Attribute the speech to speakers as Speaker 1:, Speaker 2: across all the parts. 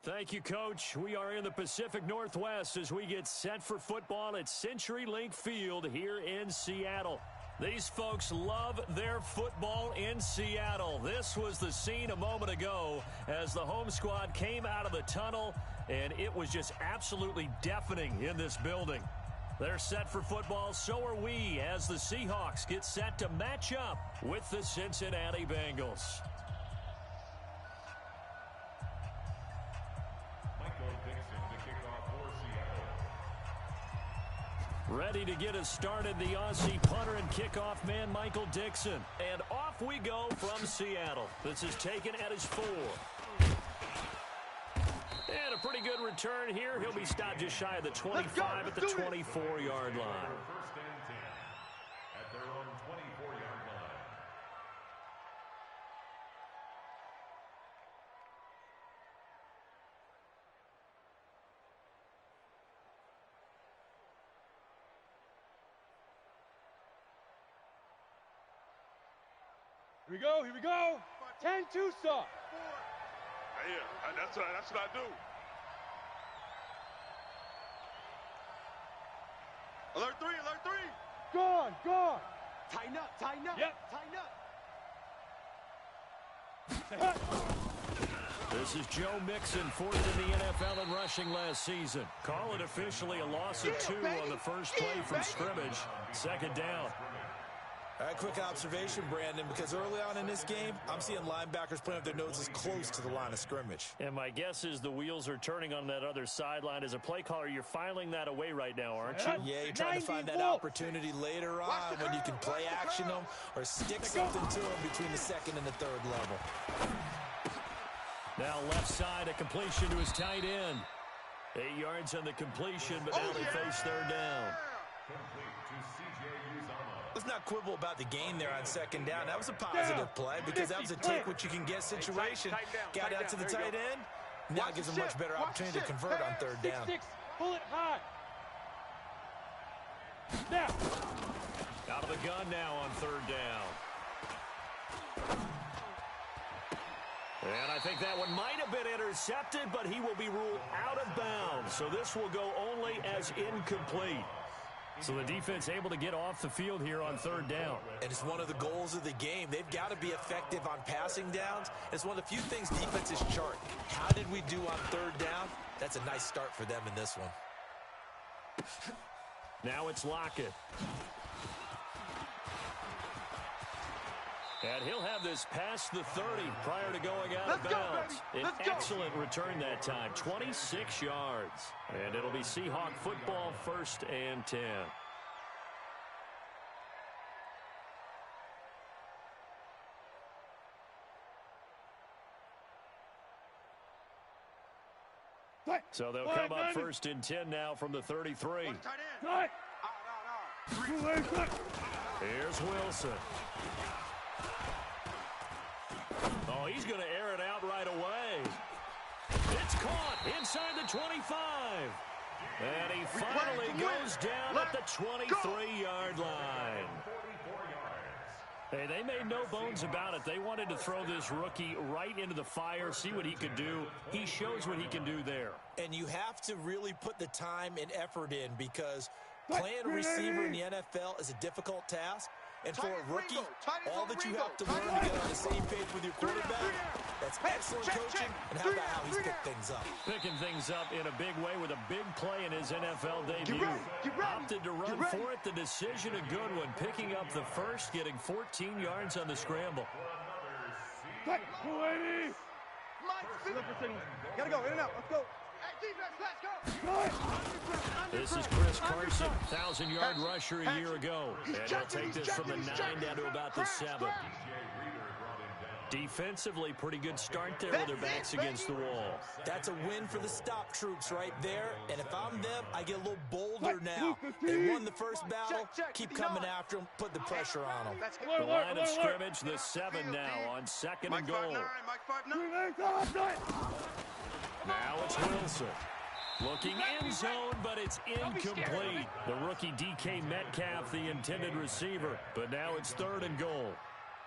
Speaker 1: Thank you, Coach. We are in the Pacific Northwest as we get set for football at CenturyLink Field here in Seattle. These folks love their football in Seattle. This was the scene a moment ago as the home squad came out of the tunnel, and it was just absolutely deafening in this building. They're set for football, so are we, as the Seahawks get set to match up with the Cincinnati Bengals. Ready to get us started, the Aussie punter and kickoff man, Michael Dixon. And off we go from Seattle. This is taken at his 4. And a pretty good return here. He'll be stopped just shy of the 25 at the 24-yard line.
Speaker 2: First and 10 at their own 24-yard line.
Speaker 3: Here we go, here we go. 10-2 stop.
Speaker 4: Yeah, that's what I do. Alert 3, alert 3.
Speaker 3: Gone, gone.
Speaker 5: Tighten up, tighten up.
Speaker 3: Yep.
Speaker 5: Tighten up.
Speaker 1: This is Joe Mixon, 4th in the NFL in rushing last season. Call it officially a loss of 2 on the first play from scrimmage. Second down.
Speaker 6: All right, quick observation, Brandon, because early on in this game, I'm seeing linebackers putting up their noses close to the line of scrimmage.
Speaker 1: And my guess is the wheels are turning on that other sideline. As a play caller, you're filing that away right now, aren't you?
Speaker 6: Yeah, you're trying to find that opportunity later on when you can play action them or stick something to them between the second and the third level.
Speaker 1: Now left side, a completion to his tight end. 8 yards on the completion, but now they face third down.
Speaker 6: Let's not quibble about the gain there on second down. That was a positive play because that was a take-what-you-can-get situation. Got out to the tight end. Now gives him much better opportunity to convert on third down.
Speaker 3: 6-6, pull it high. Now.
Speaker 1: Out of the gun now on third down. And I think that one might have been intercepted, but he will be ruled out of bounds. So this will go only as incomplete. So the defense able to get off the field here on third down.
Speaker 6: And it's one of the goals of the game. They've got to be effective on passing downs. It's one of the few things defenses chart. How did we do on third down? That's a nice start for them in this one.
Speaker 1: Now it's Lockett. And he'll have this past the 30 prior to going out of bounds. An excellent return that time, 26 yards. And it'll be Seahawk football, 1st and 10. So they'll come up 1st and 10 now from the 33. Here's Wilson. Oh, he's going to air it out right away. It's caught inside the 25. And he finally goes down at the 23-yard line. Hey, they made no bones about it. They wanted to throw this rookie right into the fire, see what he could do. He shows what he can do there.
Speaker 6: And you have to really put the time and effort in because playing a receiver in the NFL is a difficult task. And for a rookie, all that you have to learn to get on the same page with your quarterback, that's excellent coaching, and how about how he's picked things up.
Speaker 1: Picking things up in a big way with a big play in his NFL debut. Opted to run for it, the decision a good one, picking up the first, getting 14 yards on the scramble.
Speaker 3: Gotta go, in and out, let's go.
Speaker 1: This is Chris Carson, 1,000-yard rusher a year ago. And he'll take this from the 9 down to about the 7. Defensively, pretty good start there with their backs against the wall.
Speaker 6: That's a win for the stop troops right there. And if I'm them, I get a little bolder now. They won the first battle. Keep coming after them. Put the pressure on them.
Speaker 1: The line of scrimmage, the 7 now on 2nd and goal. Now it's Wilson. Looking end zone, but it's incomplete. The rookie DK Metcalf, the intended receiver. But now it's 3rd and goal.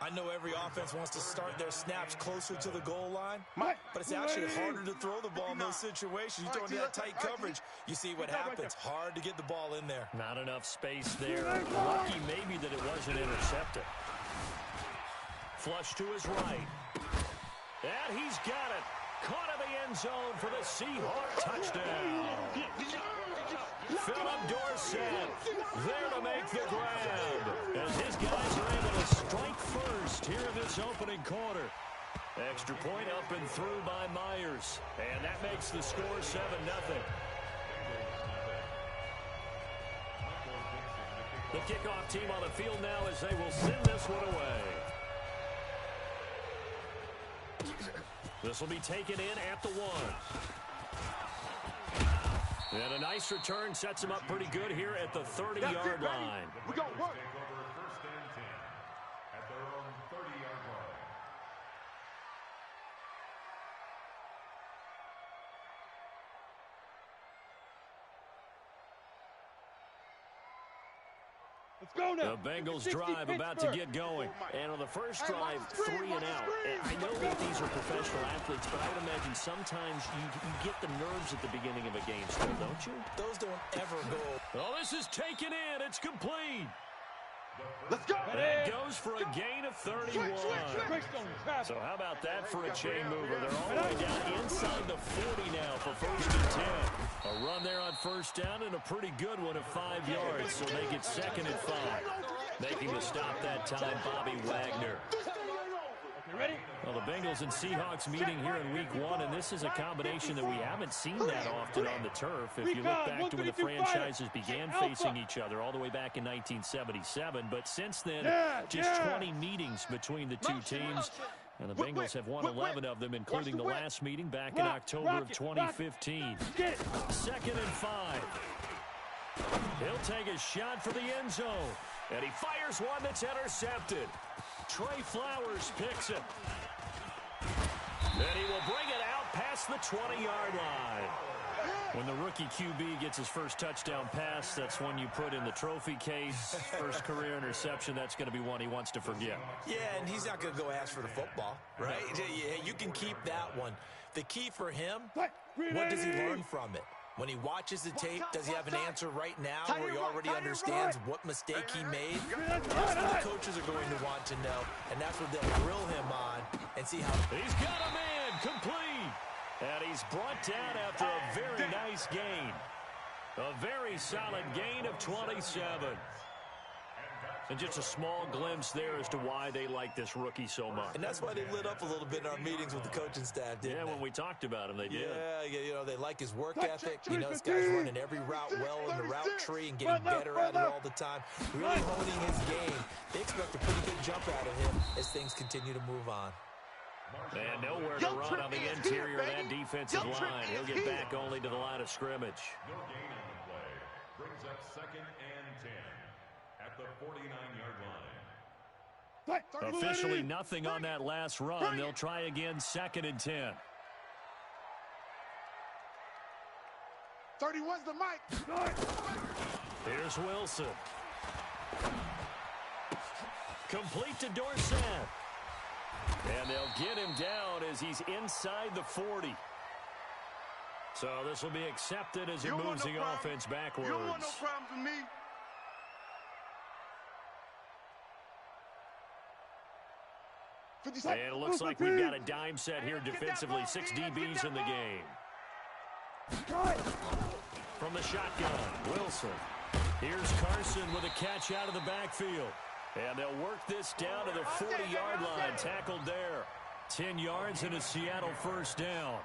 Speaker 6: I know every offense wants to start their snaps closer to the goal line, but it's actually harder to throw the ball in those situations. You throw into that tight coverage, you see what happens. Hard to get the ball in there.
Speaker 1: Not enough space there. Lucky maybe that it wasn't intercepted. Flush to his right. And he's got it. Caught in the end zone for the Seahawks touchdown. Philip Dorsett there to make the grab as his guys are able to strike first here in this opening quarter. Extra point up and through by Myers. And that makes the score 7-0. The kickoff team on the field now as they will send this one away. This will be taken in at the 1. And a nice return sets him up pretty good here at the 30-yard line.
Speaker 4: We go work.
Speaker 2: Take over 1st and 10 at their own 30-yard line.
Speaker 3: Let's go now.
Speaker 1: The Bengals drive about to get going. And on the first drive, 3 and out. And I know that these are professional athletes, but I would imagine sometimes you get the nerves at the beginning of a game still, don't you?
Speaker 6: Those don't ever go.
Speaker 1: Oh, this is taken in. It's complete.
Speaker 4: Let's go.
Speaker 1: That goes for a gain of 31. So how about that for a chain mover? They're all the way down inside the 40 now for 1st and 10. A run there on 1st down and a pretty good one of 5 yards. So they get 2nd and 5. Making the stop that time, Bobby Wagner.
Speaker 3: Ready?
Speaker 1: Well, the Bengals and Seahawks meeting here in Week 1, and this is a combination that we haven't seen that often on the turf. If you look back to when the franchises began facing each other all the way back in 1977, but since then, just 20 meetings between the two teams, and the Bengals have won 11 of them, including the last meeting back in October of 2015. 2nd and 5. He'll take a shot for the end zone, and he fires one that's intercepted. Trey Flowers picks it. And he will bring it out past the 20-yard line. When the rookie QB gets his first touchdown pass, that's one you put in the trophy case. First career interception, that's going to be one he wants to forget.
Speaker 6: Yeah, and he's not going to go ask for the football, right? You can keep that one. The key for him, what does he learn from it? When he watches the tape, does he have an answer right now where he already understands what mistake he made? That's what the coaches are going to want to know, and that's what they'll grill him on and see how...
Speaker 1: He's got a man complete, and he's brought down after a very nice gain. A very solid gain of 27. And just a small glimpse there as to why they like this rookie so much.
Speaker 6: And that's why they lit up a little bit in our meetings with the coaching staff, didn't they?
Speaker 1: When we talked about him, they did.
Speaker 6: Yeah, they like his work ethic. You know, this guy's running every route well in the route tree and getting better at it all the time. Really honing his game. They expect a pretty good jump out of him as things continue to move on.
Speaker 1: And nowhere to run on the interior of that defensive line. He'll get back only to the line of scrimmage.
Speaker 2: No gain on the play. Brings up 2nd and 10 at the 49-yard line.
Speaker 1: Officially nothing on that last run. They'll try again 2nd and 10.
Speaker 4: 31's the mic.
Speaker 1: Here's Wilson. Complete to Dorsett. And they'll get him down as he's inside the 40. So this will be accepted as he moves the offense backwards.
Speaker 4: You don't want no problems with me.
Speaker 1: And it looks like we've got a dime set here defensively. 6 DBs in the game. From the shotgun, Wilson. Here's Carson with a catch out of the backfield. And they'll work this down to the 40-yard line. Tackled there. 10 yards and a Seattle 1st down.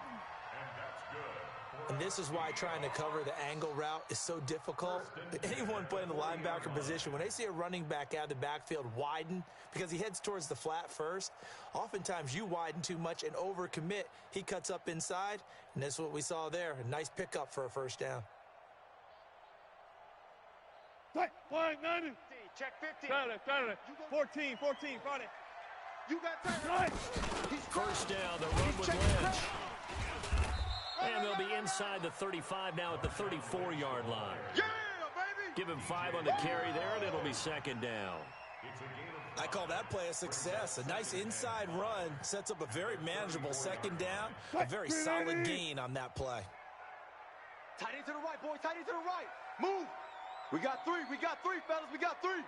Speaker 6: And this is why trying to cover the angle route is so difficult. Anyone playing the linebacker position, when they see a running back out of the backfield widen, because he heads towards the flat first, oftentimes you widen too much and overcommit. He cuts up inside, and that's what we saw there. A nice pickup for a 1st down.
Speaker 3: Flag 90.
Speaker 5: Check 50.
Speaker 3: Got it. 14, Friday.
Speaker 5: You got time.
Speaker 1: 1st down, the run with Lynch. And they'll be inside the 35 now at the 34-yard line.
Speaker 4: Yeah, baby.
Speaker 1: Give him 5 on the carry there, and it'll be 2nd down.
Speaker 6: I call that play a success. A nice inside run sets up a very manageable second down. A very solid gain on that play.
Speaker 5: Tight end to the right, boys. Tight end to the right. Move. We got three. We got three, fellas. We got three.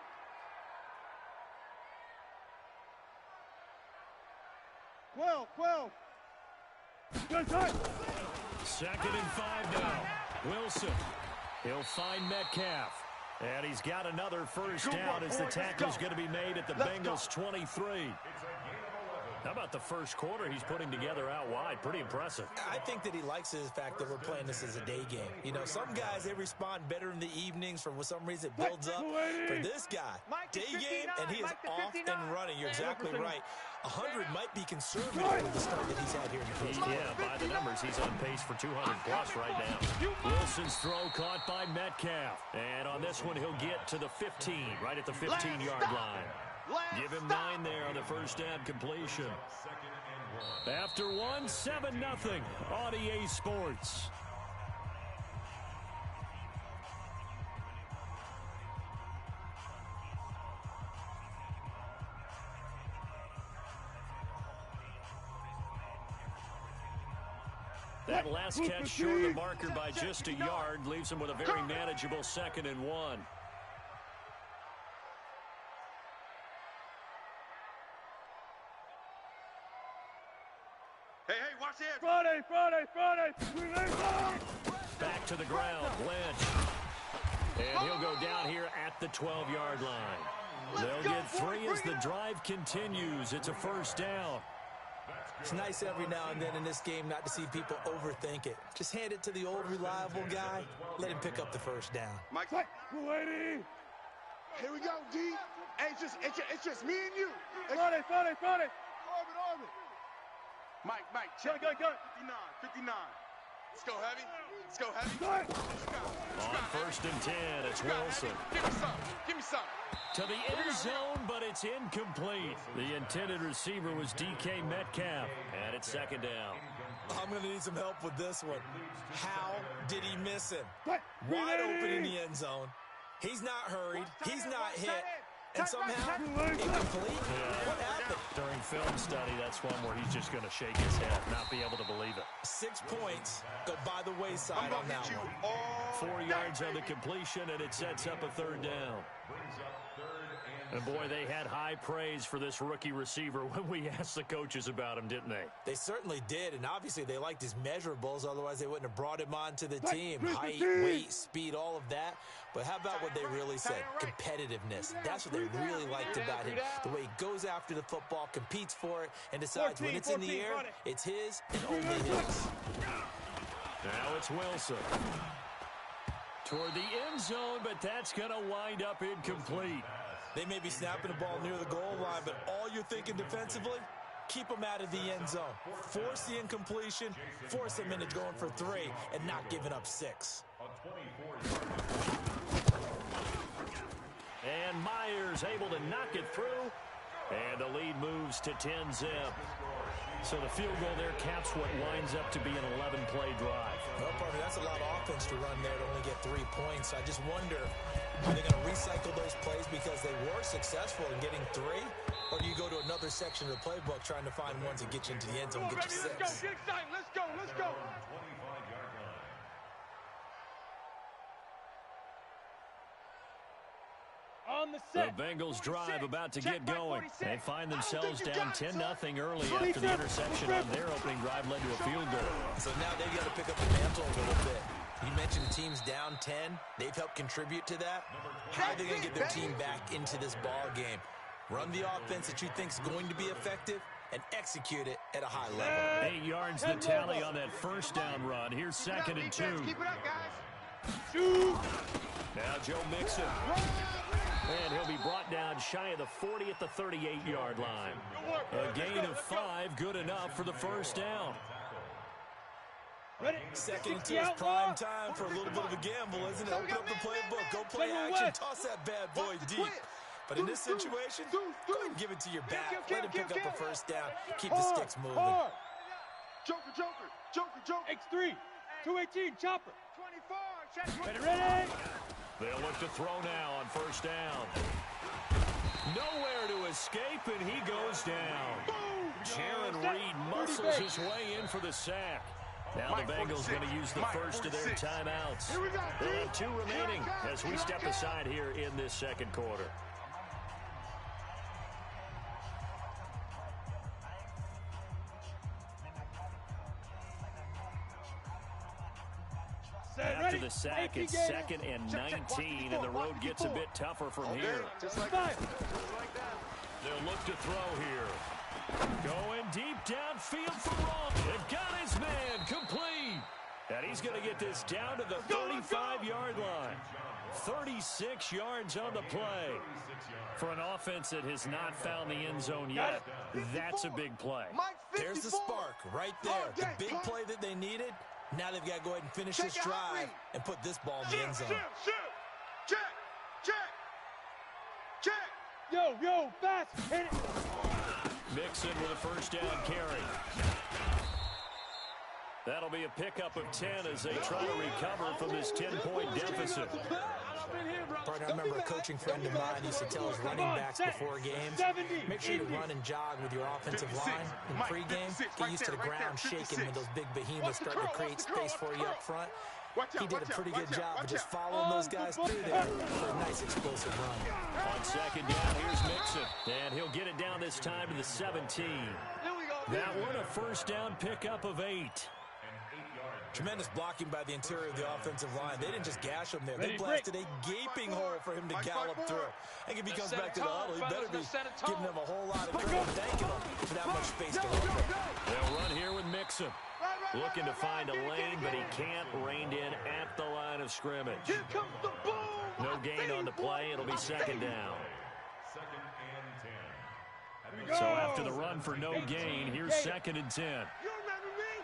Speaker 3: Well. Good time.
Speaker 1: 2nd and 5 now. Wilson. He'll find Metcalf. And he's got another first down as the tackle's going to be made at the Bengals 23. How about the first quarter he's putting together out wide? Pretty impressive.
Speaker 6: I think that he likes the fact that we're playing this as a day game. You know, some guys, they respond better in the evenings. For some reason, it builds up. For this guy, day game, and he is off and running. You're exactly right. 100 might be conservative with the start that he's had here in the first quarter.
Speaker 1: Yeah, by the numbers, he's on pace for 200-plus right now. Wilson's throw caught by Metcalf. And on this one, he'll get to the 15, right at the 15-yard line. Give him 9 there on the first down completion. After 1, 7-0 on EA Sports. That last catch short of the marker by just a yard leaves him with a very manageable 2nd and 1.
Speaker 4: Hey, watch it.
Speaker 3: Friday.
Speaker 1: Back to the ground, Lynch. And he'll go down here at the 12-yard line. They'll get 3 as the drive continues. It's a first down.
Speaker 6: It's nice every now and then in this game not to see people overthink it. Just hand it to the old reliable guy. Let him pick up the first down.
Speaker 4: Mike.
Speaker 3: Lady.
Speaker 4: Here we go, D. Hey, it's just me and you.
Speaker 3: Friday.
Speaker 4: Orbit. Mike, check.
Speaker 3: Go.
Speaker 4: 59. Let's go heavy.
Speaker 1: On 1st and 10, it's Wilson.
Speaker 4: Give me some.
Speaker 1: To the end zone, but it's incomplete. The intended receiver was DK Metcalf, and it's 2nd down.
Speaker 6: I'm going to need some help with this one. How did he miss him? Wide open in the end zone. He's not hurried. He's not hit. And somehow, incomplete? What happened?
Speaker 1: During film study, that's one where he's just going to shake his head, not be able to believe it.
Speaker 6: 6 points go by the wayside on that one.
Speaker 1: 4 yards on the completion, and it sets up a 3rd down. And boy, they had high praise for this rookie receiver when we asked the coaches about him, didn't they?
Speaker 6: They certainly did, and obviously they liked his measurables. Otherwise, they wouldn't have brought him onto the team. Height, weight, speed, all of that. But how about what they really said? Competitiveness. That's what they really liked about him. The way he goes after the football, competes for it, and decides when it's in the air, it's his and only his.
Speaker 1: Now it's Wilson. Toward the end zone, but that's going to wind up incomplete.
Speaker 6: They may be snapping the ball near the goal line, but all you're thinking defensively, keep them out of the end zone. Force the incompletion, force them into going for 3, and not giving up 6.
Speaker 1: And Myers able to knock it through, and the lead moves to 10-zip. So the field goal there caps what winds up to be an 11-play drive.
Speaker 6: Well, partner, that's a lot of offense to run there to only get 3 points. I just wonder, are they going to recycle those plays because they were successful in getting 3? Or do you go to another section of the playbook trying to find ones that get you into the end zone and get you 6?
Speaker 3: Let's go. Get excited. Let's go. On the set.
Speaker 1: The Bengals drive about to get going. They find themselves down 10-0 early after the interception on their opening drive led to a field goal.
Speaker 6: So now they've got to pick up the mantle a little bit. You mentioned the team's down 10. They've helped contribute to that. How are they going to get their team back into this ball game? Run the offense that you think is going to be effective and execute it at a high level.
Speaker 1: 8 yards the tally on that first down run. Here's 2nd and 2.
Speaker 5: Keep it up, guys.
Speaker 3: Shoot.
Speaker 1: Now Joe Mixon. And he'll be brought down shy of the 40 at the 38-yard line. A gain of 5, good enough for the first down.
Speaker 3: Ready?
Speaker 6: 2nd and 2 is prime time for a little bit of a gamble, isn't it? Open up the playbook, go play action, toss that bad boy deep. But in this situation, go ahead and give it to your back. Let him pick up a first down. Keep the sticks moving.
Speaker 4: Joker.
Speaker 3: X3. 218. Chopper.
Speaker 5: 24.
Speaker 3: Ready.
Speaker 1: They'll look to throw now on first down. Nowhere to escape, and he goes down. Jaron Reed muscles his way in for the sack. Now the Bengals going to use the first of their timeouts. They'll have 2 remaining as we step aside here in this second quarter. After the sack, it's 2nd and 19, and the road gets a bit tougher from here.
Speaker 5: Just like that.
Speaker 1: They'll look to throw here. Going deep downfield for Ross. They've got his man complete. And he's going to get this down to the 35-yard line. 36 yards on the play. For an offense that has not found the end zone yet, that's a big play.
Speaker 6: There's the spark right there. The big play that they needed. Now they've got to go ahead and finish this drive and put this ball in the end zone.
Speaker 4: Check.
Speaker 3: Yo, fast. Hit it.
Speaker 1: Mixon with a first down carry. That'll be a pickup of 10 as they try to recover from this 10-point deficit.
Speaker 6: Partner, I remember a coaching friend of mine used to tell his running backs before games, make sure you run and jog with your offensive line in pregame. Get used to the ground shaking when those big behemoths start to create space for you up front. He did a pretty good job of just following those guys through there for a nice explosive run.
Speaker 1: On second down, here's Mixon. And he'll get it down this time to the 17. That one a first down pickup of 8.
Speaker 6: Tremendous blocking by the interior of the offensive line. They didn't just gash him there. They blasted a gaping hole for him to gallop through. And if he comes back to the huddle, he better be giving them a whole lot of credit, thanking them for that much space to work with.
Speaker 1: They'll run here with Mixon. Looking to find a lane, but he can't. Reined in at the line of scrimmage. No gain on the play. It'll be second down. So after the run for no gain, here's 2nd and 10.
Speaker 4: You remember me?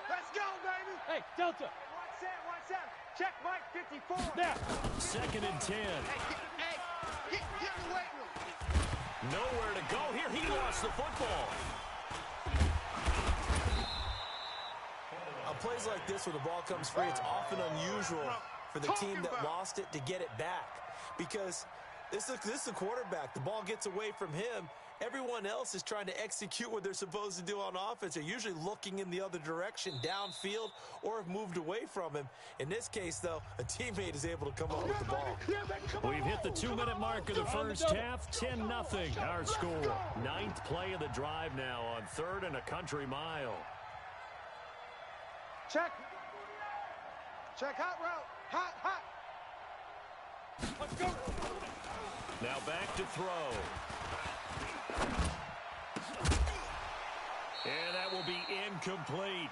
Speaker 4: Let's go, baby.
Speaker 3: Hey, Delta.
Speaker 5: Watch out. Check Mike 54.
Speaker 3: Now.
Speaker 1: 2nd and 10.
Speaker 4: Get in the weight room.
Speaker 1: Nowhere to go here. He lost the football.
Speaker 6: On plays like this where the ball comes free, it's often unusual for the team that lost it to get it back. Because this is the quarterback. The ball gets away from him. Everyone else is trying to execute what they're supposed to do on offense. They're usually looking in the other direction, downfield, or have moved away from him. In this case, though, a teammate is able to come up with the ball.
Speaker 1: We've hit the 2-minute mark of the first half. 10-0 our score. 9th play of the drive now on 3rd and a country mile.
Speaker 5: Check hot route. Hot.
Speaker 3: Let's go.
Speaker 1: Now back to throw. And that will be incomplete.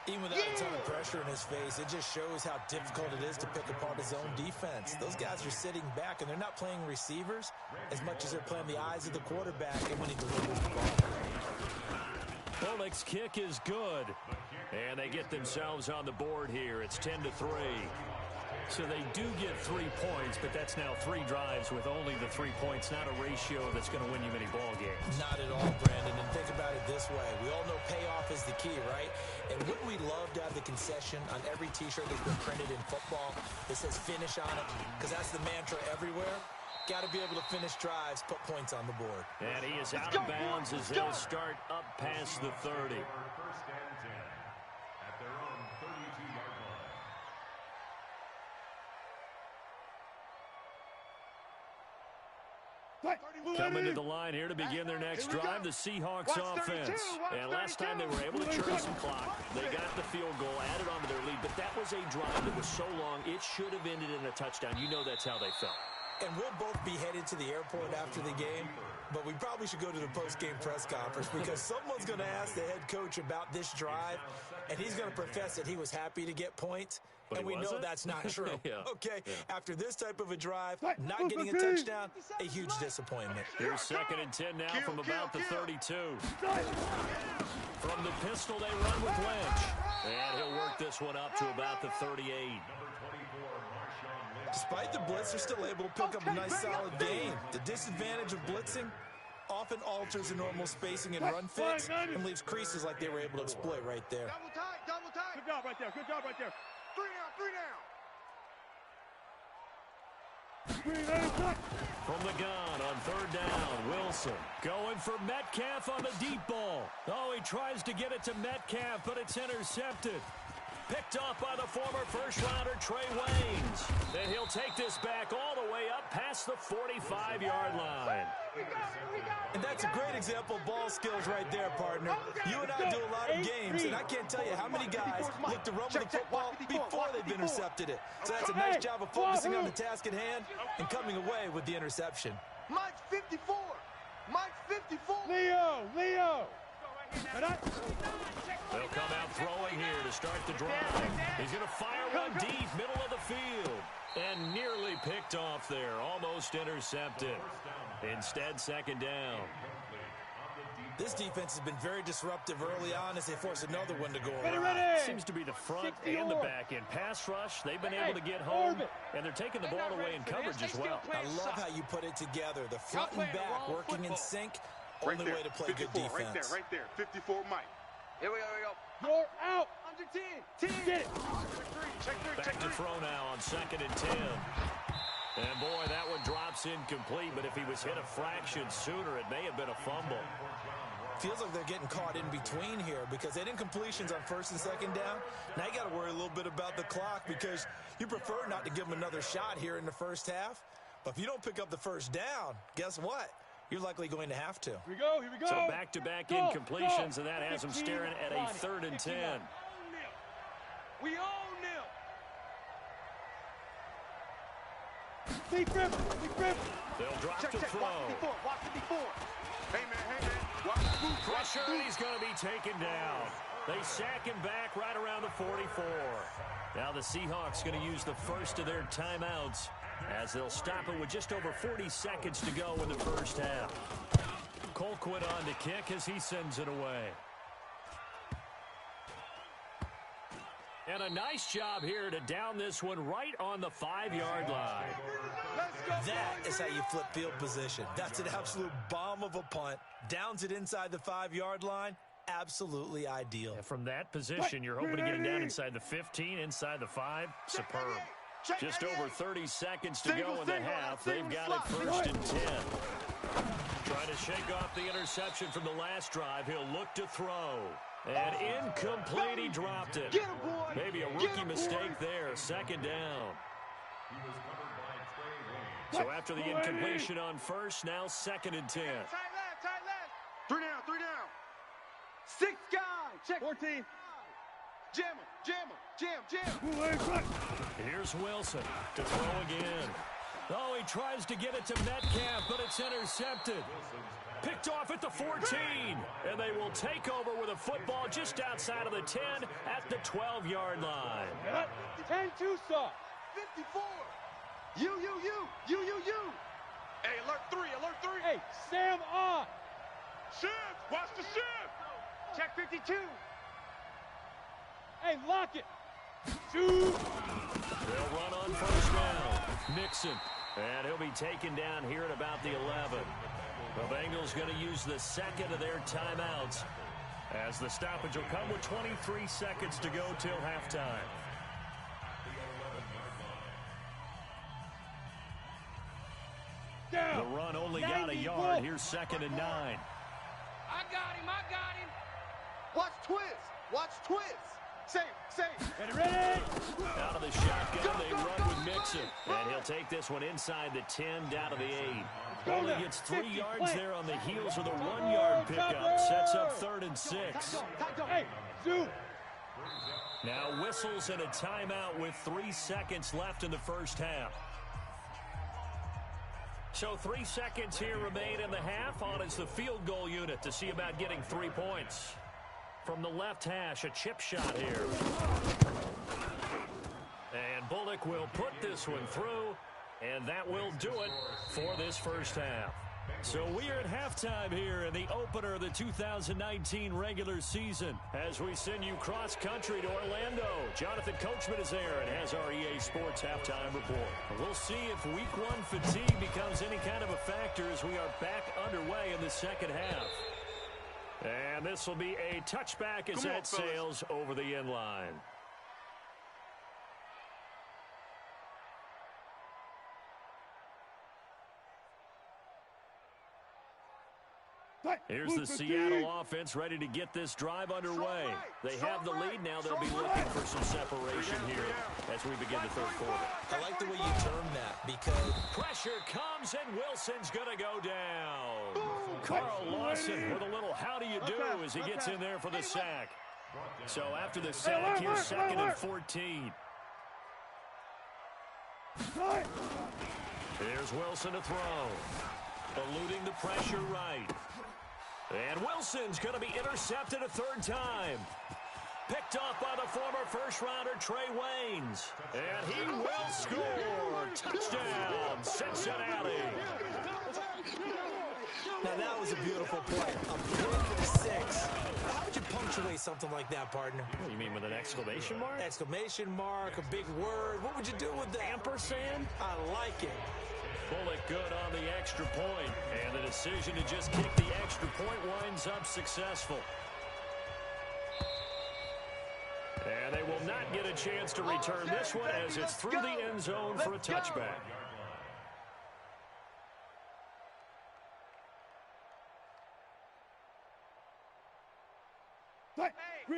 Speaker 6: Even without a ton of pressure in his face, it just shows how difficult it is to pick apart his own defense. Those guys are sitting back, and they're not playing receivers as much as they're playing the eyes of the quarterback and when he delivers the ball.
Speaker 1: Bullock's kick is good. And they get themselves on the board here. It's 10-3. So they do get 3 points, but that's now 3 drives with only the 3 points, not a ratio that's going to win you many ball games.
Speaker 6: Not at all, Brandon. And think about it this way. We all know payoff is the key, right? And wouldn't we love to have the concession on every T-shirt that's been printed in football that says finish on it? Because that's the mantra everywhere. Got to be able to finish drives, put points on the board.
Speaker 1: And he is out of bounds as they'll start up past the 30.
Speaker 2: First and 10 at their own 32-yard line.
Speaker 1: Coming to the line here to begin their next drive, the Seahawks offense. And last time they were able to churn some clock, they got the field goal, added on to their lead, but that was a drive that was so long, it should have ended in a touchdown. You know that's how they felt.
Speaker 6: And we'll both be headed to the airport after the game, but we probably should go to the post-game press conference because someone's going to ask the head coach about this drive, and he's going to profess that he was happy to get points, and we know that's not true. Okay, after this type of a drive, not getting a touchdown, a huge disappointment.
Speaker 1: Here's 2nd and 10 now from about the 32. From the pistol, they run with Lynch. And he'll work this one up to about the 38.
Speaker 6: Despite the blitz, they're still able to pick up a nice solid gain. The disadvantage of blitzing often alters the normal spacing and run fits and leaves creases like they were able to exploit right there.
Speaker 4: Double tight.
Speaker 3: Good job right there.
Speaker 4: 3 down.
Speaker 1: From the gun on third down, Wilson going for Metcalf on the deep ball. Oh, he tries to get it to Metcalf, but it's intercepted. Picked off by the former first-rounder Trey Waynes. And he'll take this back all the way up past the 45-yard line.
Speaker 6: And that's a great example of ball skills right there, partner. You and I do a lot of games, and I can't tell you how many guys look to run with the football before they've intercepted it. So that's a nice job of focusing on the task at hand and coming away with the interception.
Speaker 5: Mike's 54. Mike's 54.
Speaker 3: Leo.
Speaker 1: They'll come out throwing here to start the drive. He's going to fire one deep, middle of the field. And nearly picked off there, almost intercepted. Instead, second down.
Speaker 6: This defense has been very disruptive early on as they force another one to go around.
Speaker 1: Seems to be the front and the back end. Pass rush, they've been able to get home, and they're taking the ball away in coverage as well.
Speaker 6: I love how you put it together. The front and back working in sync. Only way to play good defense.
Speaker 4: Right there. 54, Mike.
Speaker 5: Here we go.
Speaker 3: You're out.
Speaker 5: Under 10. 10.
Speaker 3: Get it.
Speaker 1: Back to throw now on second and 10. And boy, that one drops incomplete, but if he was hit a fraction sooner, it may have been a fumble.
Speaker 6: Feels like they're getting caught in between here because they didn't completions on first and second down. Now you got to worry a little bit about the clock because you prefer not to give them another shot here in the first half. But if you don't pick up the first down, guess what? You're likely going to have to.
Speaker 3: Here we go.
Speaker 1: So back-to-back incompletions, and that has them staring at a third and 10.
Speaker 5: We own them.
Speaker 3: Big grip.
Speaker 1: They'll drop to throw.
Speaker 5: Watch 54.
Speaker 4: Hey, man. Watch the boot.
Speaker 1: Pressure, and he's going to be taken down. They sack him back right around the 44. Now the Seahawks going to use the first of their timeouts as they'll stop it with just over 40 seconds to go in the first half. Colquitt on to kick as he sends it away. And a nice job here to down this one right on the 5-yard line.
Speaker 6: That is how you flip field position. That's an absolute bomb of a punt. Downs it inside the 5-yard line. Absolutely ideal.
Speaker 1: And from that position, you're hoping to get it down inside the 15, inside the 5. Superb. Just over 30 seconds to go in the half. They've got it first and 10. Trying to shake off the interception from the last drive. He'll look to throw. And incomplete, he dropped it. Maybe a rookie mistake there. Second down. So after the incompletion on first, now second and 10.
Speaker 5: Tight left. 3 down. 6 guys. Check 14. Jam.
Speaker 1: Here's Wilson to throw again. Oh, he tries to get it to Metcalf, but it's intercepted. Picked off at the 14, and they will take over with a football just outside of the 10 at the 12-yard line.
Speaker 3: 10-2 soft.
Speaker 5: 54. You.
Speaker 4: Hey, alert 3.
Speaker 3: Hey, Sam on.
Speaker 4: Shift. Watch the shift.
Speaker 5: Check 52.
Speaker 3: Hey, lock it. Shoot.
Speaker 1: They'll run on first down. Nixon. And he'll be taken down here at about the 11. The Bengals going to use the second of their timeouts as the stoppage will come with 23 seconds to go till halftime. The run only got a yard. Here's second and 9.
Speaker 5: I got him. Watch twist. Same.
Speaker 3: Ready.
Speaker 1: Out of the shotgun, they run with Mixon. And he'll take this one inside the 10, down to the 8. Only gets 3 yards there on the heels of the 1-yard pickup. Sets up third and 6.
Speaker 3: Hey, zoom.
Speaker 1: Now whistles and a timeout with 3 seconds left in the first half. So 3 seconds here remain in the half. On is the field goal unit to see about getting 3 points. From the left hash, a chip shot here. And Bullock will put this one through, and that will do it for this first half. So we are at halftime here in the opener of the 2019 regular season as we send you cross-country to Orlando. Jonathan Coachman is there and has our EA Sports halftime report. We'll see if Week 1 fatigue becomes any kind of a factor as we are back underway in the second half. And this will be a touchback as that sails over the end line. Here's the Seattle offense ready to get this drive underway. They have the lead now. They'll be looking for some separation here as we begin the third quarter.
Speaker 6: I like the way you term that because
Speaker 1: pressure comes and Wilson's going to go down. Carl Lawson with a little how do you do as he gets in there for the sack. So after the sack, here's 2nd and 14. Here's Wilson to throw. Eluding the pressure right. And Wilson's going to be intercepted a 3rd time. Picked off by the former first-rounder Trey Waynes. And he will score. Touchdown, Cincinnati.
Speaker 6: Now that was a beautiful play. A play for 6. How would you punctuate something like that, partner?
Speaker 1: What, you mean with an exclamation mark?
Speaker 6: Exclamation mark, a big word. What would you do with the ampersand? I like it.
Speaker 1: Bullock good on the extra point. And the decision to just kick the extra point winds up successful. And they will not get a chance to return this one as it's through the end zone for a touchback.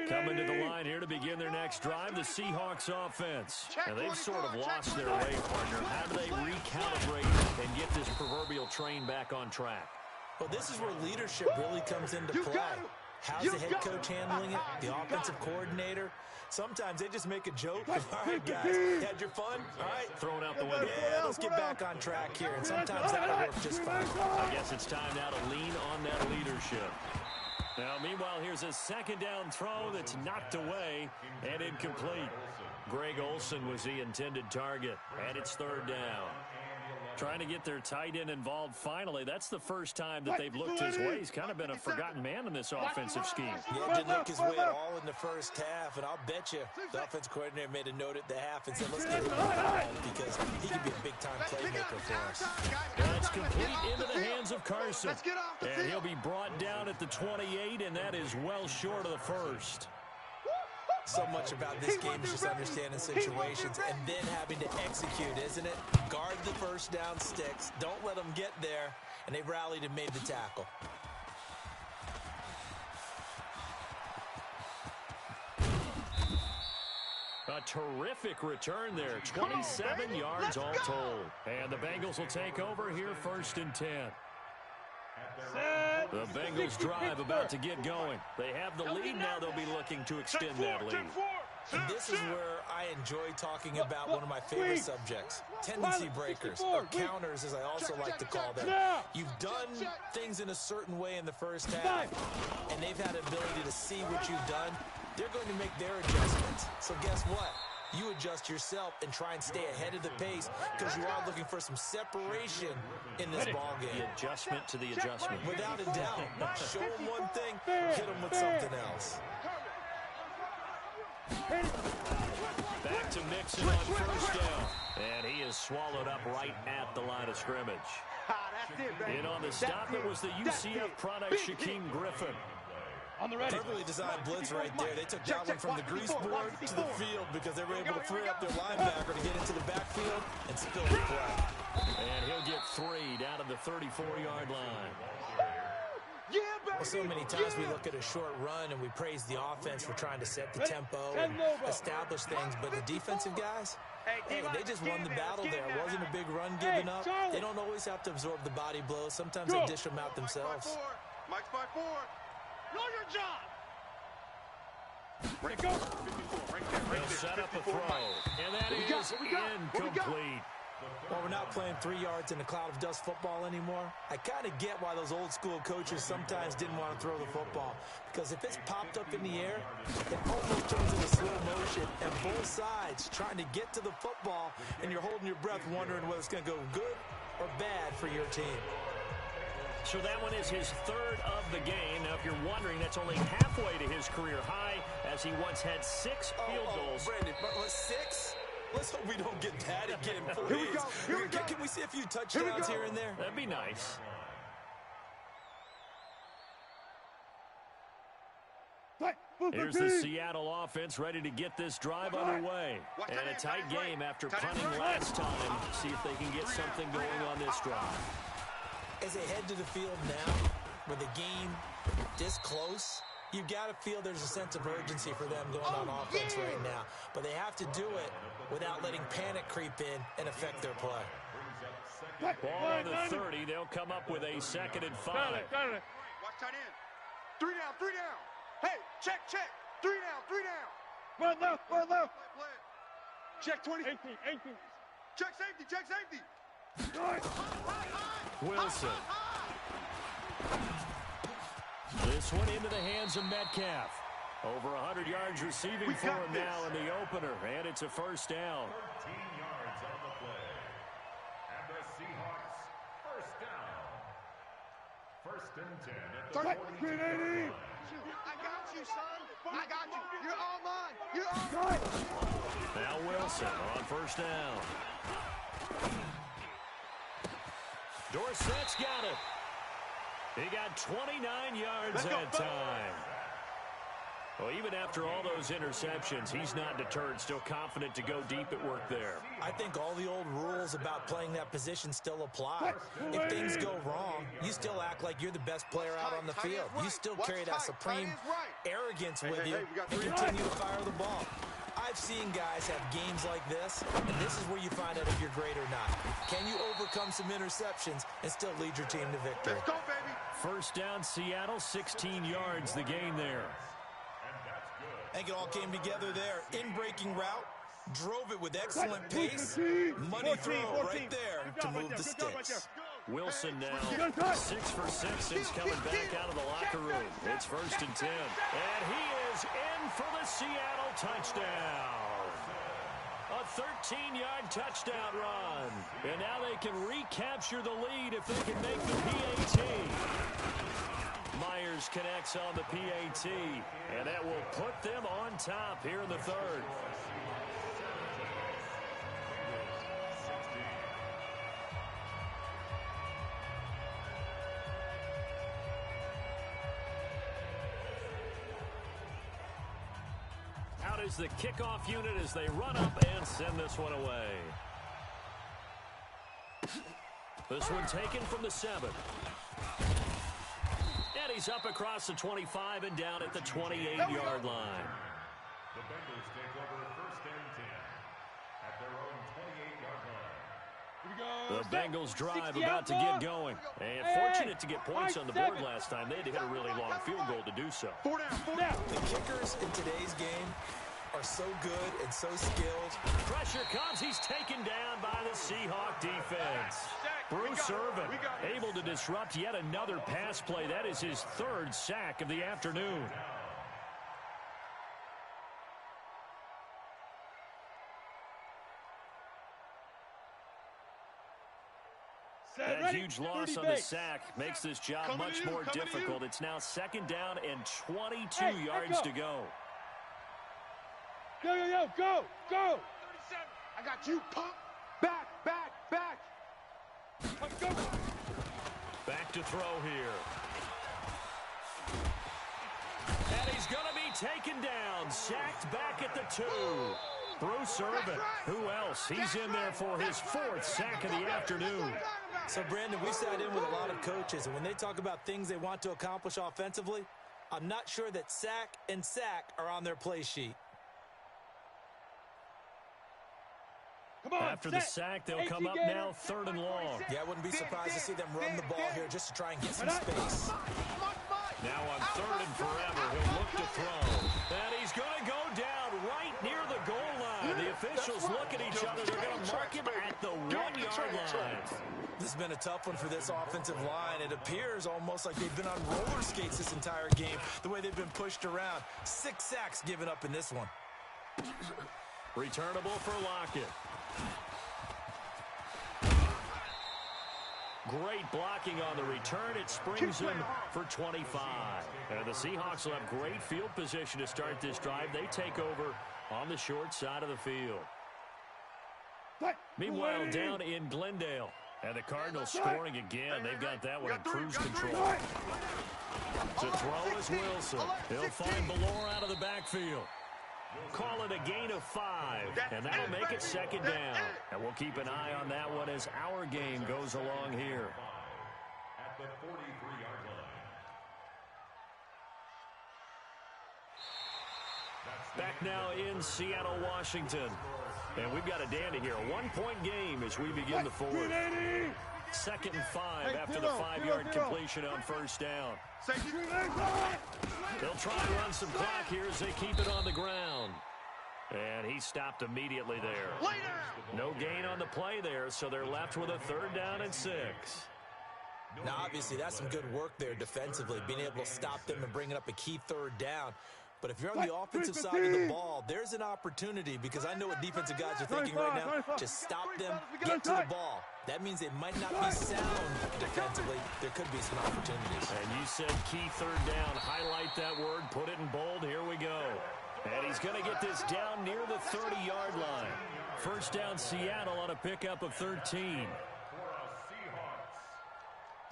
Speaker 1: Coming to the line here to begin their next drive, the Seahawks offense. And they've sort of lost their way, partner. How do they recalibrate and get this proverbial train back on track?
Speaker 6: Well, this is where leadership really comes into play. How's the head coach handling it? The offensive coordinator? Sometimes they just make a joke. All right, guys, had your fun? All right.
Speaker 1: Throwing out the window.
Speaker 6: Yeah, let's get back on track here. And sometimes that'll work just fine.
Speaker 1: I guess it's time now to lean on that leadership. Now, meanwhile, here's a 2nd down throw that's knocked away and incomplete. Greg Olsen was the intended target, and it's 3rd down. Trying to get their tight end involved finally. That's the first time that they've looked his way. He's kind of been a forgotten man in this offensive scheme.
Speaker 6: Yeah, didn't look his way at all in the first half, and I'll bet you the offense coordinator made a note at the half and said, let's get him involved because he could be a big-time playmaker for us.
Speaker 1: That's complete into the hands of Carson. And he'll be brought down at the 28, and that is well short of the first.
Speaker 6: So much about this game is just understanding situations and then having to execute, isn't it? Guard the first down sticks. Don't let them get there. And they rallied and made the tackle.
Speaker 1: A terrific return there. 27 yards all told. And the Bengals will take over here 1st and 10. The Bengals drive about to get going. They have the lead now. They'll be looking to extend that lead.
Speaker 6: And this is where I enjoy talking about one of my favorite subjects, tendency breakers, or counters as I also like to call them. You've done things in a certain way in the first half, and they've had the ability to see what you've done. They're going to make their adjustments. So guess what? You adjust yourself and try and stay ahead of the pace because you are looking for some separation in this ballgame.
Speaker 1: The adjustment to the adjustment.
Speaker 6: Without a doubt. Show them one thing, hit them with something else.
Speaker 1: Back to Mixon on 1st down. And he is swallowed up right at the line of scrimmage. In on the stop, it was the UCF product, Shaquem Griffin.
Speaker 6: Perfectly designed blitz right there. They took that one from the grease board to the field because they were able to free up their linebacker to get into the backfield and spill the play.
Speaker 1: And he'll get 3 down to the 34-yard line.
Speaker 6: Well, so many times we look at a short run and we praise the offense for trying to set the tempo and establish things, but the defensive guys, hey, they just won the battle there. It wasn't a big run given up. They don't always have to absorb the body blows. Sometimes they dish them out themselves.
Speaker 5: Mike's by 4.
Speaker 3: Know your job.
Speaker 1: They'll set up a throw, and that is incomplete.
Speaker 6: Well, we're not playing 3 yards in a cloud of dust football anymore. I kind of get why those old school coaches sometimes didn't want to throw the football. Because if it's popped up in the air, it almost turns into slow motion. And both sides trying to get to the football, and you're holding your breath wondering whether it's going to go good or bad for your team.
Speaker 1: So that one is his 3rd of the game. Now, if you're wondering, that's only halfway to his career high, as he once had 6 field goals.
Speaker 6: Brandon, 6? Let's hope we don't get that again, please.
Speaker 5: Here we go. Here we go.
Speaker 6: Can we see a few touchdowns here and there?
Speaker 1: That'd be nice. Here's the Seattle offense ready to get this drive underway. And a tight game after punting last time. See if they can get something going on this drive.
Speaker 6: As they head to the field now, where the game this close, you've got to feel there's a sense of urgency for them going on offense right now. But they have to do it without letting panic creep in and affect their play.
Speaker 1: Ball on the 30. They'll come up with a 2nd and 5.
Speaker 5: Watch tight end. 3 down, 3 down. Hey, check. 3 down.
Speaker 3: One left.
Speaker 5: Play. Check 20.
Speaker 3: 18.
Speaker 5: Check safety.
Speaker 1: Wilson. This one into the hands of Metcalf. Over 100 yards receiving for him now in the opener, and it's a first down.
Speaker 2: 13 yards on the play. And the Seahawks, first down. 1st and 10 at the 42-yard line.
Speaker 5: I got you, son. I got you. You're all mine. You're all mine.
Speaker 1: Now Wilson on first down. Dorsett's got it. He got 29 yards that time. Well, even after all those interceptions, he's not deterred, still confident to go deep at work there.
Speaker 6: I think all the old rules about playing that position still apply. If things go wrong, you still act like you're the best player out on the field. You still carry that supreme arrogance with you and continue to fire the ball. I've seen guys have games like this, and this is where you find out if you're great or not. Can you overcome some interceptions and still lead your team to victory?
Speaker 5: Let's go, baby.
Speaker 1: First down, Seattle, 16 yards the gain there.
Speaker 6: I think it all came together there. In-breaking route, drove it with excellent pace. Money throw right there to move the sticks.
Speaker 1: Wilson now 6 for 6 since coming back out of the locker room. It's 1st and 10. And he is in for the Seattle touchdown. A 13-yard touchdown run. And now they can recapture the lead if they can make the PAT. Myers connects on the PAT, and that will put them on top here in the 3rd. Out is the kickoff unit as they run up and send this one away. This one taken from the 7. And he's up across the 25 and down at the 28-yard line.
Speaker 2: The Bengals take over 1st and 10 at their own 28-yard line.
Speaker 1: The Bengals drive about to get going. And fortunate to get points on the board last time. They had to hit a really long field goal to do so.
Speaker 5: 4 down.
Speaker 6: The kickers in today's game are so good and so skilled.
Speaker 1: Pressure comes. He's taken down by the Seahawk defense. Bruce Irvin able to disrupt yet another pass play. That is his 3rd sack of the afternoon. That huge loss on the sack makes this job much more difficult. It's now 2nd down and 22 yards to go.
Speaker 3: Go!
Speaker 5: 37. I got you, punk. Back.
Speaker 3: Let's go!
Speaker 1: Back to throw here. And he's going to be taken down. Sacked back at the 2. Bruce Irvin. Who else? He's in there for his 4th sack of the afternoon.
Speaker 6: So, Brandon, we sat in with a lot of coaches, and when they talk about things they want to accomplish offensively, I'm not sure that sack and sack are on their play sheet.
Speaker 1: After the sack, they'll come up now 3rd and long.
Speaker 6: Yeah, I wouldn't be surprised to see them run the ball here just to try and get some space.
Speaker 1: Now on 3rd and forever, he'll look to throw. And he's going to go down right near the goal line. The officials look at each other. They're going to mark him at the 1-yard line.
Speaker 6: This has been a tough one for this offensive line. It appears almost like they've been on roller skates this entire game, the way they've been pushed around. 6 sacks given up in this one.
Speaker 1: Returnable for Lockett. Great blocking on the return. It springs him for 25. And the Seahawks will have great field position to start this drive. They take over on the short side of the field. Meanwhile, down in Glendale. And the Cardinals scoring again. They've got that one in cruise control. To throw is Wilson. He'll find Ballore out of the backfield. Call it a gain of 5, and that'll make it 2nd down. And we'll keep an eye on that one as our game goes along here.
Speaker 2: At the 43-yard
Speaker 1: Back now in Seattle, Washington. And we've got a dandy here. A one-point game as we begin the fourth. 2nd and 5 after the 5-yard completion on first down. They'll try to run some clock here as they keep it on the ground. And he stopped immediately there. No gain on the play there, so they're left with a 3rd down and 6.
Speaker 6: Now, obviously, that's some good work there defensively, being able to stop them and bringing up a key 3rd down. But if you're on the offensive side of the ball, there's an opportunity, because I know what defensive guys are thinking right now. To stop them, get to the ball. That means they might not be sound defensively. There could be some opportunities.
Speaker 1: And you said key 3rd down. Highlight that word. Put it in bold. Here we go. And he's going to get this down near the 30-yard line. First down, Seattle on a pickup of 13.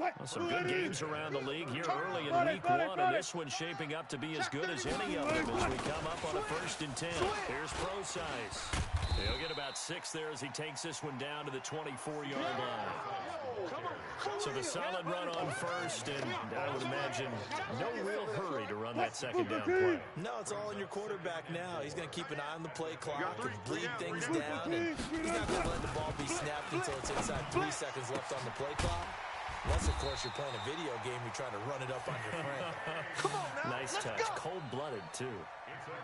Speaker 1: Well, some good games around the league here early in week 1, and this one's shaping up to be as good as any of them as we come up on a 1st and 10. Here's Procise. He'll get about 6 there as he takes this one down to the 24-yard line. So the solid run on first, and I would imagine no real hurry to run that 2nd down play.
Speaker 6: No, it's all in your quarterback now. He's going to keep an eye on the play clock and bleed things down, and he's not going to let the ball be snapped until it's inside 3 seconds left on the play clock. Unless, of course, you're playing a video game, you're trying to run it up on your friend.
Speaker 5: Come on now.
Speaker 1: Nice touch. Cold-blooded, too.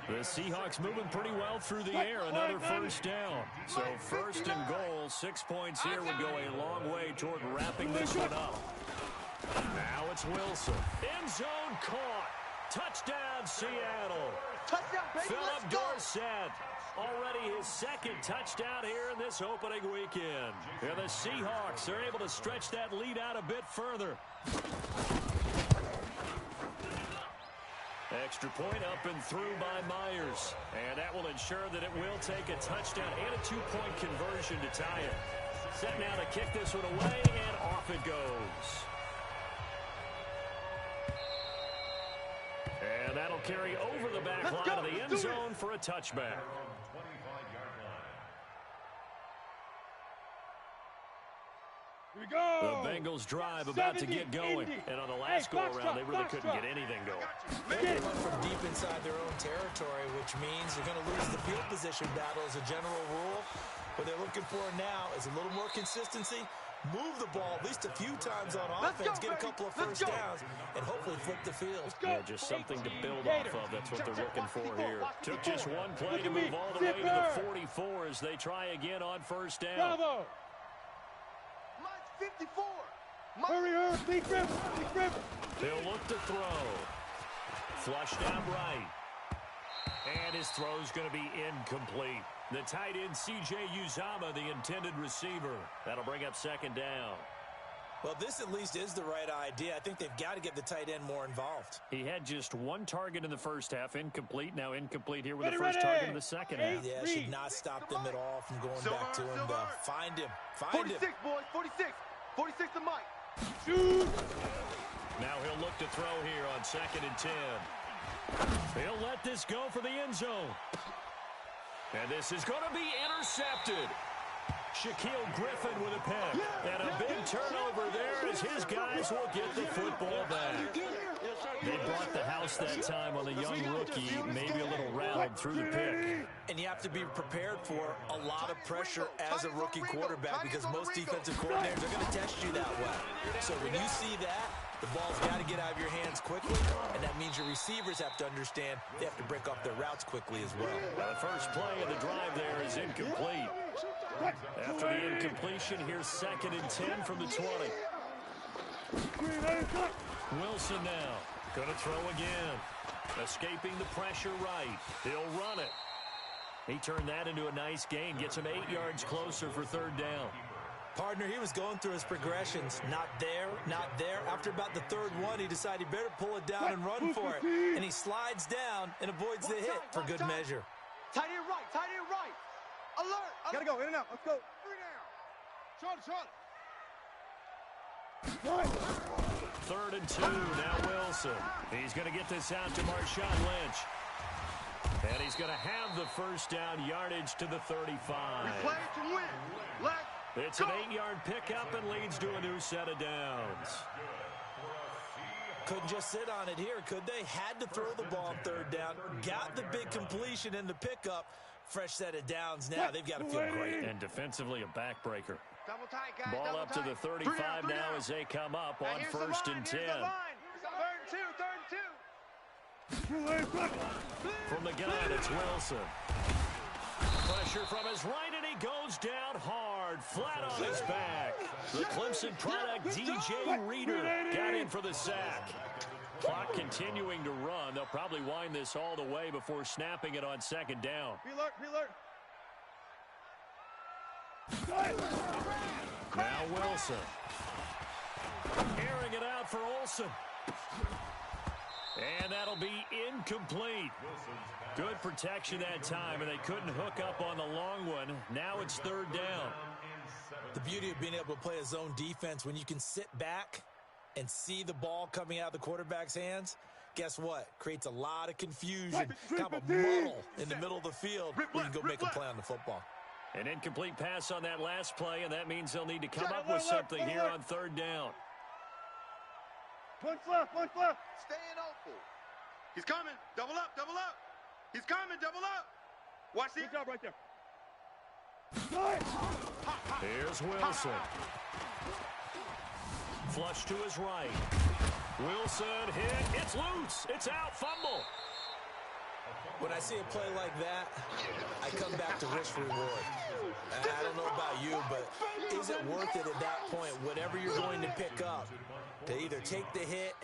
Speaker 1: The Seahawks moving pretty well through the air. Another 1st down. So 1st and goal. 6 points here would go a long way toward wrapping this one up. Now it's Wilson. End zone caught. Touchdown, Seattle.
Speaker 5: Touchdown, baby.
Speaker 1: Philip Dorsett. Already his 2nd touchdown here in this opening weekend. And the Seahawks are able to stretch that lead out a bit further. Extra point up and through by Myers. And that will ensure that it will take a touchdown and a 2-point conversion to tie it. Set now to kick this one away, and off it goes. And that'll carry over the back line of the end zone for a touchback. The Bengals drive about to get going. And on the last go-around, they really couldn't get anything going.
Speaker 6: They run from deep inside their own territory, which means they're going to lose the field position battle as a general rule. What they're looking for now is a little more consistency, move the ball at least a few times on offense, get a couple of 1st downs, and hopefully flip the field.
Speaker 1: Yeah, just something to build off of. That's what they're looking for here. Took just one play to move all the way to the 44 as they try again on 1st down.
Speaker 5: Mine's 54.
Speaker 3: Hurry, hurry, big rip.
Speaker 1: He'll look to throw. Flushed out right. And his throw's going to be incomplete. The tight end, C.J. Uzomah, the intended receiver. That'll bring up 2nd down.
Speaker 6: Well, this at least is the right idea. I think they've got to get the tight end more involved.
Speaker 1: He had just 1 target in the first half, incomplete. Now incomplete here with the first target in the second half.
Speaker 6: Yeah, should not stop them at all from going back to him. Find him. Find
Speaker 5: 46,
Speaker 6: him.
Speaker 5: boys, 46. 46 to Mike.
Speaker 3: Shoot.
Speaker 1: Now he'll look to throw here on 2nd and 10. He'll let this go for the end zone. And this is going to be intercepted. Shaquille Griffin with a pick. And a big turnover there as his guys will get the football back. They brought the house that time on the young rookie, maybe a little rattled through the pick.
Speaker 6: And you have to be prepared for a lot of pressure as a rookie quarterback, because most defensive coordinators are going to test you that way. So when you see that, the ball's got to get out of your hands quickly, and that means your receivers have to understand they have to break off their routes quickly as well.
Speaker 1: Now the first play of the drive there is incomplete. After the incompletion, here's 2nd and 10 from the 20. Wilson now. Going to throw again. Escaping the pressure right. He'll run it. He turned that into a nice gain. Gets him 8 yards closer for 3rd down.
Speaker 6: Partner, he was going through his progressions. Not there, not there. After about the 3rd one, he decided he better pull it down and run for it. And he slides down and avoids the hit for good measure.
Speaker 5: Tight end right, tight end right. Alert.
Speaker 4: Gotta go, in and out. Let's go.
Speaker 5: 3 down.
Speaker 4: Charlie.
Speaker 1: 3rd and 2, now Wilson. He's going to get this out to Marshawn Lynch. And he's going to have the 1st down, yardage to the 35.
Speaker 5: We play to win. Let's
Speaker 1: It's an 8-yard pickup and leads to a new set of downs.
Speaker 6: Couldn't just sit on it here, could they? Had to throw the ball on third down. Got the big completion in the pickup. Fresh set of downs now. They've got to feel great.
Speaker 1: And defensively, a backbreaker.
Speaker 4: Double tight, guys.
Speaker 1: Ball up to the 35 now as they come up on first and 10.
Speaker 4: Third and two.
Speaker 1: From the gun, it's Wilson. Pressure from his right, and he goes down hard, flat on his back. The Clemson product, DJ Reader, got in for the sack. Clock continuing to run. They'll probably wind this all the way before snapping it on second down.
Speaker 3: Reload.
Speaker 1: Now Wilson. Airing it out for Olsen. And that'll be incomplete. Good protection that time, and they couldn't hook up on the long one. Now it's third down.
Speaker 6: The beauty of being able to play a zone defense, when you can sit back and see the ball coming out of the quarterback's hands, guess what? Creates a lot of confusion, kind of a muddle in the middle of the field where you can go make a play on the football.
Speaker 1: An incomplete pass on that last play, and that means they'll need to come up with something here on third down.
Speaker 3: Punch left.
Speaker 4: Staying open. He's coming. Double up. He's coming. Double up. Watch this.
Speaker 3: Good job right there.
Speaker 1: Here's Wilson. Flush to his right. Wilson hit. It's loose. It's out. Fumble.
Speaker 6: When I see a play like that, I come back to risk reward. I don't know about you, but is it worth it at that point, whatever you're going to pick up, to either take the hit,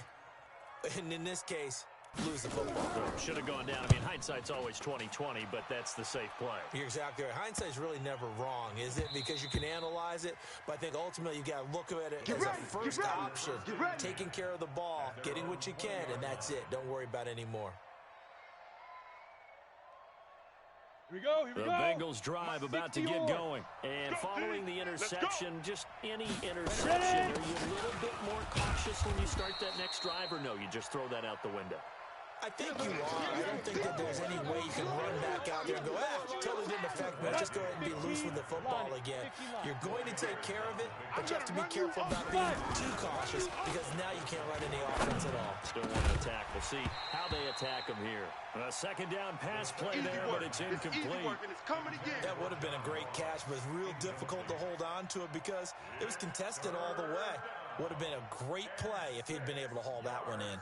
Speaker 6: and in this case, lose the football?
Speaker 1: Should have gone down. I mean, hindsight's always 20/20, but that's the safe play.
Speaker 6: You're exactly right. Hindsight's really never wrong, is it? Because you can analyze it, but I think ultimately you got to look at it as a first option. Taking care of the ball, getting what you can, and that's it. Don't worry about any more.
Speaker 3: Here we go.
Speaker 1: The Bengals drive about to get going. And following the interception, just any interception, are you a little bit more cautious when you start that next drive, or no, you just throw that out the window?
Speaker 6: I think you are. I don't think that there's any way you can run back out there and go, totally didn't affect me. Just go ahead and be loose with the football again. You're going to take care of it, but you have to be careful about being too cautious because now you can't run any offense at all.
Speaker 1: Still want to attack. We'll see how they attack him here. A second down pass play there, but it's incomplete.
Speaker 6: That would have been a great catch, but it's real difficult to hold on to it because it was contested all the way. Would have been a great play if he'd been able to haul that one in.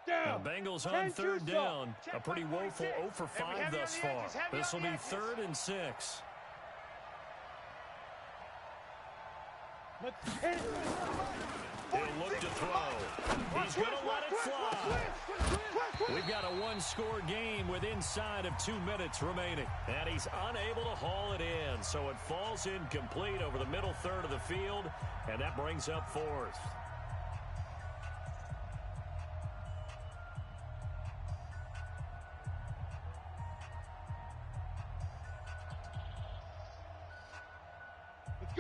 Speaker 1: The Bengals on third down. A pretty woeful 0 for 5 thus far. This will be 3rd and 6. He'll look to throw. He's going to let it fly. We've got a one-score game with inside of 2 minutes remaining. And he's unable to haul it in. So it falls incomplete over the middle third of the field. And that brings up 4th.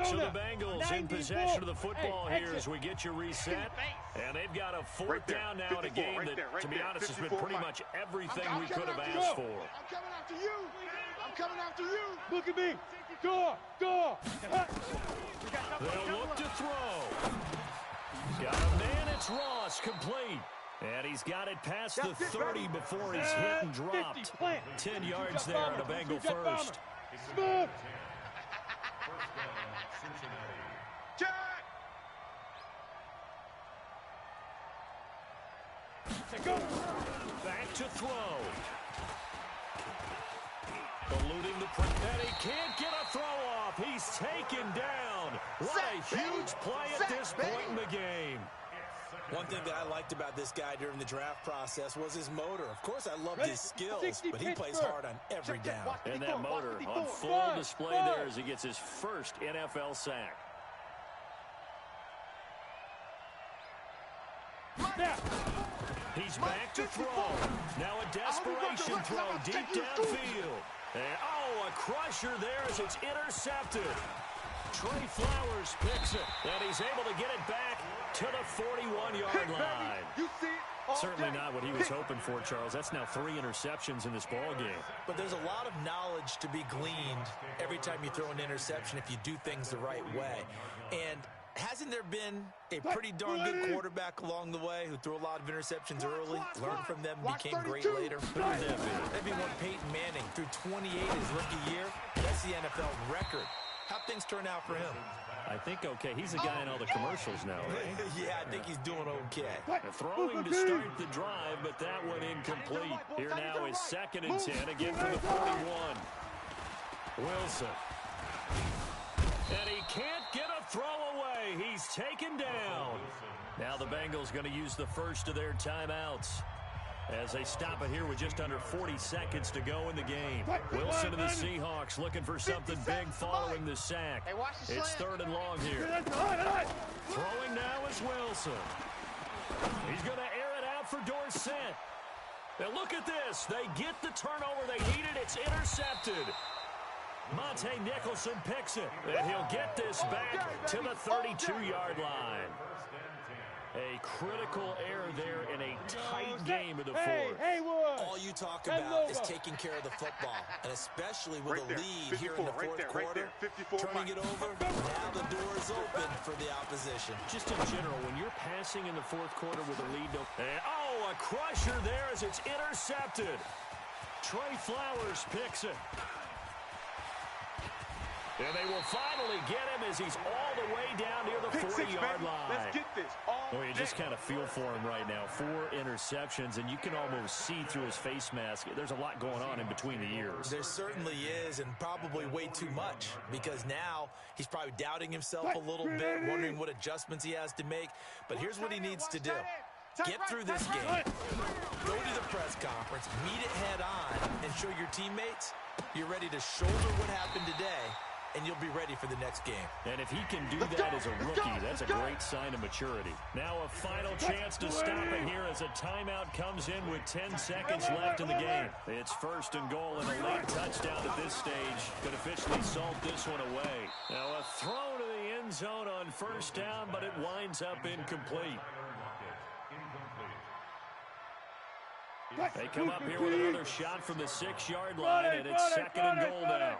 Speaker 1: So the Bengals in possession of the football here as we get you reset. And they've got a 4th down now in a game that, to be honest, has been pretty much everything we could have asked for.
Speaker 4: I'm coming after you.
Speaker 3: Look at me. Door.
Speaker 1: They'll look to throw. Got a man. It's Ross, complete. And he's got it past the 30 before he's hit and dropped. 10 yards there on a Bengal first.
Speaker 3: Smooth.
Speaker 1: Back to throw. Eluding the pressure. And he can't get a throw off. He's taken down. What a huge play at this point in the game.
Speaker 6: One thing that I liked about this guy during the draft process was his motor. Of course, I loved his skills, but he plays hard on every down.
Speaker 1: And that motor on full display there as he gets his first NFL sack. He's back to throw. Now a desperation throw deep downfield. And, a crusher there as it's intercepted. Trey Flowers picks it, and he's able to get it back to the 41-yard line.
Speaker 4: You see it?
Speaker 1: Certainly not what he was hoping for, Charles. That's now 3 interceptions in this ball game.
Speaker 6: But there's a lot of knowledge to be gleaned every time you throw an interception if you do things the right way. And hasn't there been a pretty darn good quarterback along the way who threw a lot of interceptions early, learned from them, became great later?
Speaker 1: Who would that be?
Speaker 6: That'd be one Peyton Manning. Threw 28 his rookie year. That's the NFL record. How'd things turn out for him?
Speaker 1: I think okay. He's the guy in all the commercials now, right?
Speaker 6: Yeah, I think he's doing okay.
Speaker 1: Throwing to start the drive, but that one incomplete. Here now is 2nd and 10, again from the 41. Wilson. And he can't get a throw away. He's taken down. Now the Bengals going to use the first of their timeouts as they stop it here with just under 40 seconds to go in the game. Wilson and the Seahawks looking for something big following the sack. It's 3rd and long here. Throwing now is Wilson. He's going to air it out for Dorsett. Now look at this. They get the turnover they needed. It's intercepted. Monte Nicholson picks it, and he'll get this back to the 32-yard line. A critical error there in a tight game of the fourth.
Speaker 6: All you talk about is taking care of the football, and especially with a lead here in the fourth quarter, turning it over, now the door is open for the opposition.
Speaker 1: Just in general, when you're passing in the fourth quarter with a lead, a crusher there as it's intercepted. Trey Flowers picks it. And they will finally get him as he's all the way down near the 40-yard line.
Speaker 4: Let's get this.
Speaker 1: Well, you just kind of feel for him right now. 4 interceptions, and you can almost see through his face mask. There's a lot going on in between the ears.
Speaker 6: There certainly is, and probably way too much, because now he's probably doubting himself a little bit, wondering what adjustments he has to make. But here's what he needs to do. Get through this game. Go to the press conference, meet it head on, and show your teammates you're ready to shoulder what happened today, and you'll be ready for the next game.
Speaker 1: And if he can do that as a rookie, that's a great sign of maturity. Now a final chance to stop it here as a timeout comes in with 10 seconds left in the game. It's 1st and goal, and a late touchdown at this stage could officially salt this one away. Now a throw to the end zone on 1st down, but it winds up incomplete. They come up here with another shot from the 6-yard line, and it's 2nd and goal now.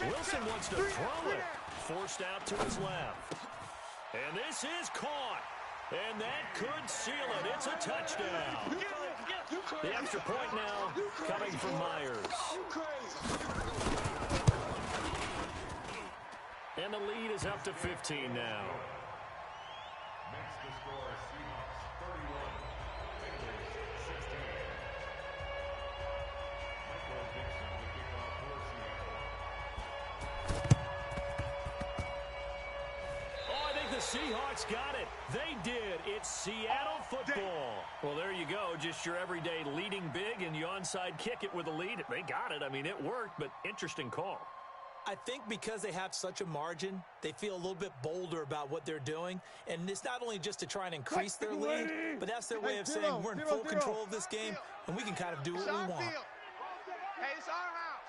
Speaker 1: Wilson wants to throw it. Forced out to his left. And this is caught. And that could seal it. It's a touchdown. The extra point now coming from Myers. And the lead is up to 15 now.
Speaker 2: Makes the score Seahawks 31, Bengals 16. Michael Dixon to kick off for Seattle.
Speaker 1: Oh, I think the Seahawks got it. They did. It's Seattle football. Well, there you go. Just your everyday leading big, and you onside kick it with a lead. They got it. I mean, it worked, but interesting call.
Speaker 6: I think because they have such a margin, they feel a little bit bolder about what they're doing. And it's not only just to try and increase their lead, but that's their way of saying we're in full control of this game, and we can kind of do what we want.
Speaker 5: Hey, it's our house.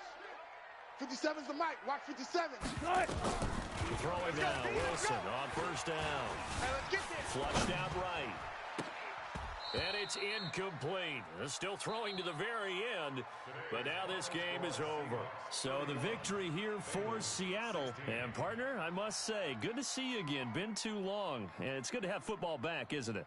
Speaker 5: 57's the mic. Watch 57.
Speaker 1: Throwing down, Wilson on 1st down.
Speaker 5: Hey, let's get this.
Speaker 1: Flushed out right. And it's incomplete. Still throwing to the very end, but now this game is over. So the victory here for Seattle. And, partner, I must say, good to see you again. Been too long. And it's good to have football back, isn't it?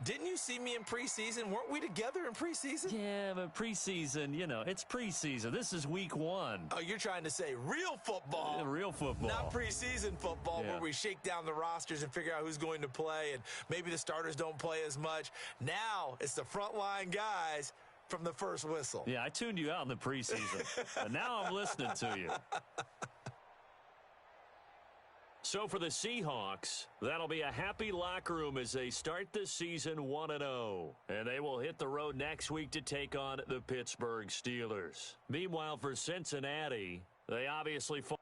Speaker 6: Didn't you see me in preseason? Weren't we together in preseason?
Speaker 1: Yeah, but preseason, you know, it's preseason. This is week 1.
Speaker 6: Oh, you're trying to say real football.
Speaker 1: Real football.
Speaker 6: Not preseason football where we shake down the rosters and figure out who's going to play, and maybe the starters don't play as much. Now it's the frontline guys from the first whistle.
Speaker 1: Yeah, I tuned you out in the preseason. And now I'm listening to you. So for the Seahawks, that'll be a happy locker room as they start the season 1-0. And they will hit the road next week to take on the Pittsburgh Steelers. Meanwhile, for Cincinnati, they obviously fall